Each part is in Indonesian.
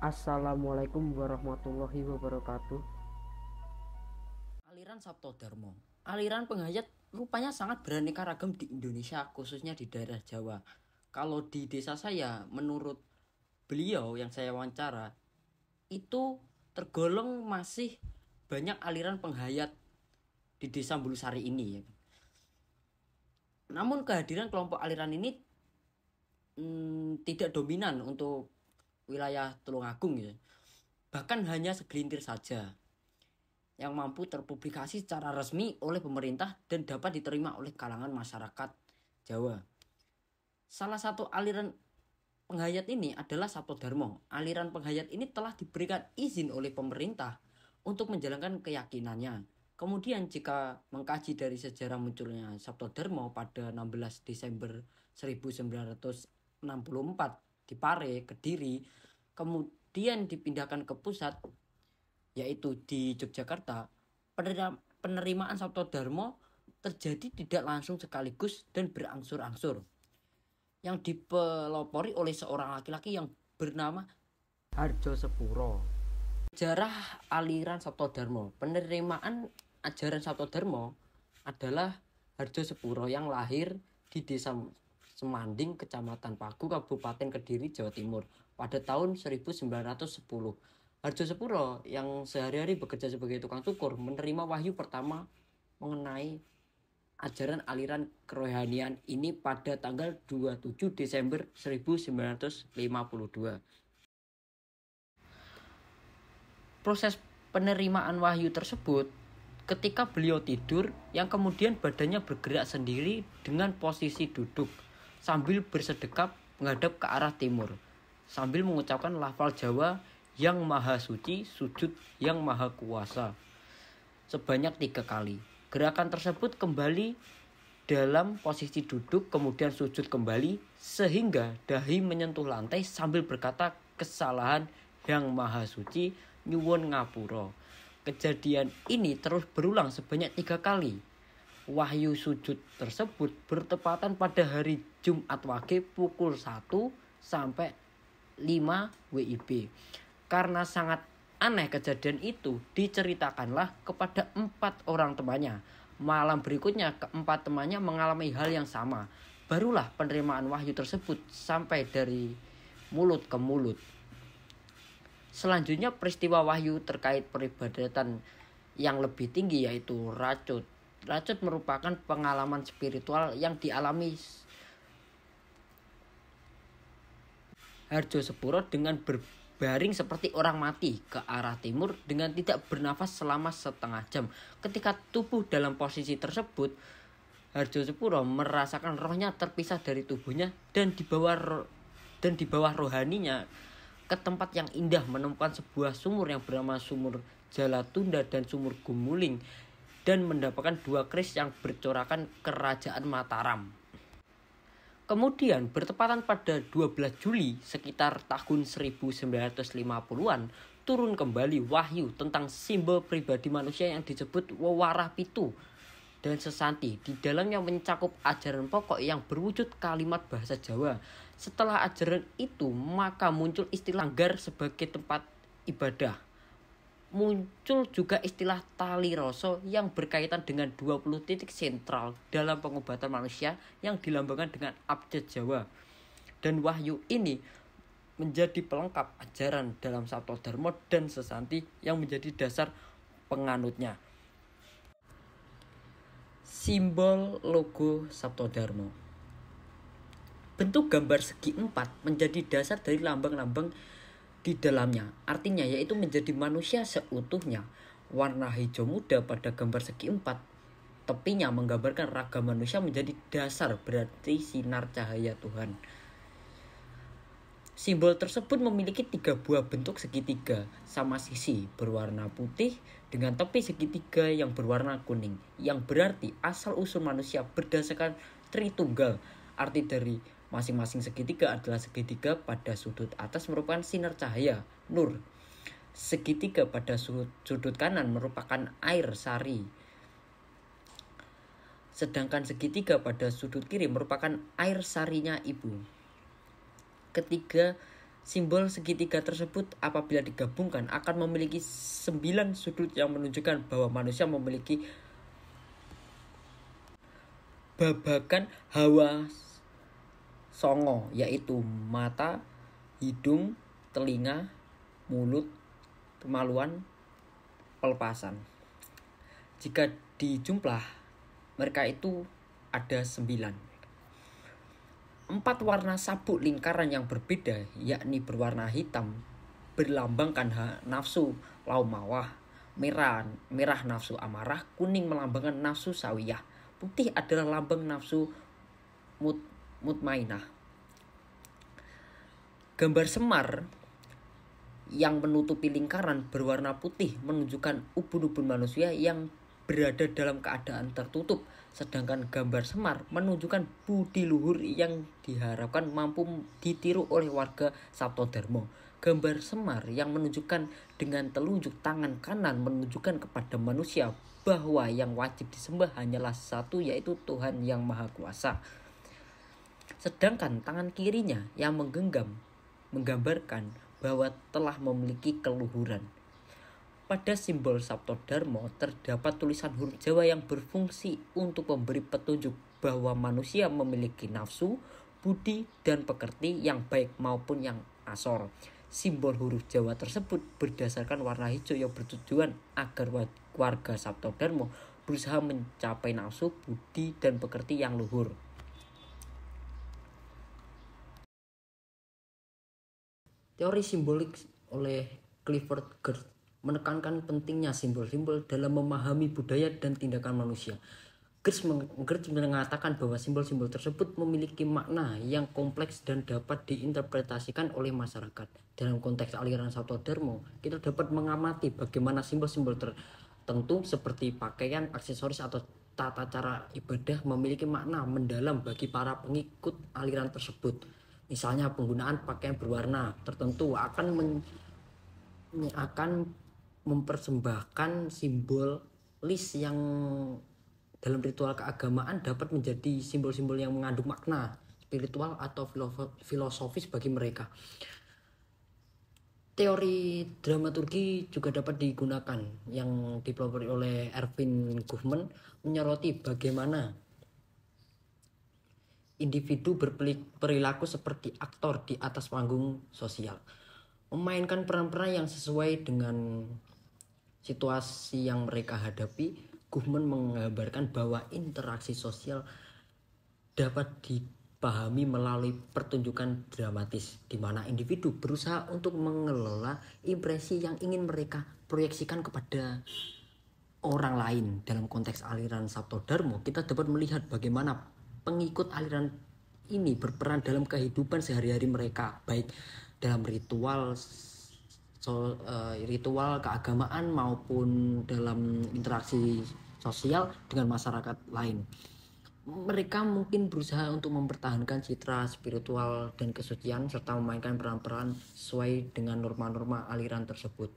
Assalamualaikum warahmatullahi wabarakatuh. Aliran Saptodharma. Aliran penghayat rupanya sangat beraneka ragam di Indonesia, khususnya di daerah Jawa. Kalau di desa saya, menurut beliau yang saya wawancara, itu tergolong masih banyak aliran penghayat di desa Bulusari ini. Namun kehadiran kelompok aliran ini tidak dominan untuk wilayah Tulungagung ya. Bahkan hanya segelintir saja yang mampu terpublikasi secara resmi oleh pemerintah dan dapat diterima oleh kalangan masyarakat Jawa. Salah satu aliran penghayat ini adalah Saptodharma. Aliran penghayat ini telah diberikan izin oleh pemerintah untuk menjalankan keyakinannya. Kemudian jika mengkaji dari sejarah munculnya Saptodharma pada 16 Desember 1964 di Pare, Kediri, kemudian dipindahkan ke pusat yaitu di Yogyakarta, penerimaan Saptodharma terjadi tidak langsung sekaligus dan berangsur-angsur, yang dipelopori oleh seorang laki-laki yang bernama Harjosepuro. Sejarah aliran Saptodharma. Penerimaan ajaran Saptodharma adalah Harjosepuro yang lahir di desa Semanding, Kecamatan Pagu, Kabupaten Kediri, Jawa Timur pada tahun 1910. Harjosepuro yang sehari-hari bekerja sebagai tukang cukur menerima wahyu pertama mengenai ajaran aliran kerohanian ini pada tanggal 27 Desember 1952. Proses penerimaan wahyu tersebut ketika beliau tidur yang kemudian badannya bergerak sendiri dengan posisi duduk sambil bersedekap menghadap ke arah timur sambil mengucapkan lafal Jawa yang maha suci, sujud yang maha kuasa sebanyak 3 kali. Gerakan tersebut kembali dalam posisi duduk kemudian sujud kembali sehingga dahi menyentuh lantai sambil berkata kesalahan yang maha suci nyuwun ngapura. Kejadian ini terus berulang sebanyak 3 kali. Wahyu sujud tersebut bertepatan pada hari Jumat Wage pukul 1 sampai 5 WIB. Karena sangat aneh kejadian itu, diceritakanlah kepada 4 orang temannya. Malam berikutnya keempat temannya mengalami hal yang sama. Barulah penerimaan wahyu tersebut sampai dari mulut ke mulut. Selanjutnya peristiwa wahyu terkait peribadatan yang lebih tinggi yaitu racut. Racut merupakan pengalaman spiritual yang dialami Harjosepuro dengan berbaring seperti orang mati ke arah timur dengan tidak bernafas selama setengah jam. Ketika tubuh dalam posisi tersebut, Harjosepuro merasakan rohnya terpisah dari tubuhnya dan di bawah rohaninya ke tempat yang indah menemukan sebuah sumur yang bernama Sumur Jalatunda dan Sumur Gumuling dan mendapatkan 2 keris yang bercorakan Kerajaan Mataram. Kemudian bertepatan pada 12 Juli sekitar tahun 1950-an turun kembali wahyu tentang simbol pribadi manusia yang disebut Wewarah Pitu dan Sesanti. Di dalamnya mencakup ajaran pokok yang berwujud kalimat bahasa Jawa. Setelah ajaran itu maka muncul istilah Sanggar sebagai tempat ibadah. Muncul juga istilah tali rasa yang berkaitan dengan 20 titik sentral dalam pengobatan manusia yang dilambangkan dengan abjad Jawa. Dan wahyu ini menjadi pelengkap ajaran dalam Saptodharma dan Sesanti yang menjadi dasar penganutnya. Simbol logo Saptodharma. Bentuk gambar segi 4 menjadi dasar dari lambang-lambang di dalamnya. Artinya yaitu menjadi manusia seutuhnya. Warna hijau muda pada gambar segi 4 tepinya menggambarkan raga manusia menjadi dasar berarti sinar cahaya Tuhan. Simbol tersebut memiliki 3 buah bentuk segitiga sama sisi berwarna putih dengan tepi segitiga yang berwarna kuning, yang berarti asal-usul manusia berdasarkan Tritunggal. Arti dari masing-masing segitiga adalah segitiga pada sudut atas merupakan sinar cahaya, nur. Segitiga pada sudut kanan merupakan air sari. Sedangkan segitiga pada sudut kiri merupakan air sarinya ibu. Ketiga Simbol segitiga tersebut apabila digabungkan akan memiliki 9 sudut yang menunjukkan bahwa manusia memiliki babagan hawa songo, yaitu mata, hidung, telinga, mulut, kemaluan, pelepasan. Jika dijumlah, mereka itu ada 9. 4 warna sabuk lingkaran yang berbeda, yakni berwarna hitam, berlambangkan nafsu laumawah, merah nafsu amarah, kuning melambangkan nafsu sawiyah, putih adalah lambang nafsu mutmainah. Gambar semar yang menutupi lingkaran berwarna putih menunjukkan ubun-ubun manusia yang berada dalam keadaan tertutup, sedangkan gambar semar menunjukkan budi luhur yang diharapkan mampu ditiru oleh warga Saptodharma. Gambar semar yang menunjukkan dengan telunjuk tangan kanan menunjukkan kepada manusia bahwa yang wajib disembah hanyalah satu, yaitu Tuhan yang Maha Kuasa. Sedangkan tangan kirinya yang menggenggam menggambarkan bahwa telah memiliki keluhuran. Pada simbol Saptodharma terdapat tulisan huruf Jawa yang berfungsi untuk memberi petunjuk bahwa manusia memiliki nafsu, budi, dan pekerti yang baik maupun yang asor. Simbol huruf Jawa tersebut berdasarkan warna hijau yang bertujuan agar warga Saptodharma berusaha mencapai nafsu, budi, dan pekerti yang luhur. Teori simbolik oleh Clifford Geertz menekankan pentingnya simbol-simbol dalam memahami budaya dan tindakan manusia. Geertz mengatakan bahwa simbol-simbol tersebut memiliki makna yang kompleks dan dapat diinterpretasikan oleh masyarakat. Dalam konteks aliran Saptodharma, kita dapat mengamati bagaimana simbol-simbol tertentu seperti pakaian, aksesoris, atau tata cara ibadah memiliki makna mendalam bagi para pengikut aliran tersebut. Misalnya penggunaan pakaian berwarna tertentu akan mempersembahkan simbolis yang dalam ritual keagamaan dapat menjadi simbol-simbol yang mengandung makna spiritual atau filosofis bagi mereka. Teori dramaturgi juga dapat digunakan yang dipelopori oleh Erving Goffman menyoroti bagaimana individu berperilaku seperti aktor di atas panggung sosial, memainkan peran-peran yang sesuai dengan situasi yang mereka hadapi. Goffman menggambarkan bahwa interaksi sosial dapat dipahami melalui pertunjukan dramatis, di mana individu berusaha untuk mengelola impresi yang ingin mereka proyeksikan kepada orang lain. Dalam konteks aliran Saptodharma, kita dapat melihat bagaimana pengikut aliran ini berperan dalam kehidupan sehari-hari mereka, baik dalam ritual keagamaan maupun dalam interaksi sosial dengan masyarakat lain. Mereka mungkin berusaha untuk mempertahankan citra spiritual dan kesucian serta memainkan peran-peran sesuai dengan norma-norma aliran tersebut.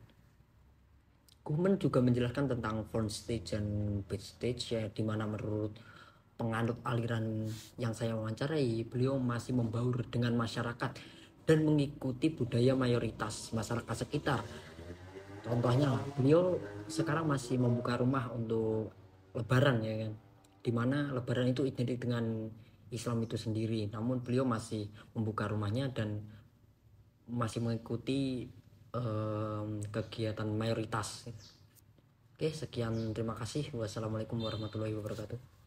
Goffman juga menjelaskan tentang front stage dan backstage, ya, di mana menurut penganut aliran yang saya wawancarai, beliau masih membaur dengan masyarakat dan mengikuti budaya mayoritas masyarakat sekitar. Contohnya, beliau sekarang masih membuka rumah untuk lebaran, ya kan, dimana lebaran itu identik dengan Islam itu sendiri, namun beliau masih membuka rumahnya dan masih mengikuti kegiatan mayoritas. Oke, sekian, terima kasih. Wassalamualaikum warahmatullahi wabarakatuh.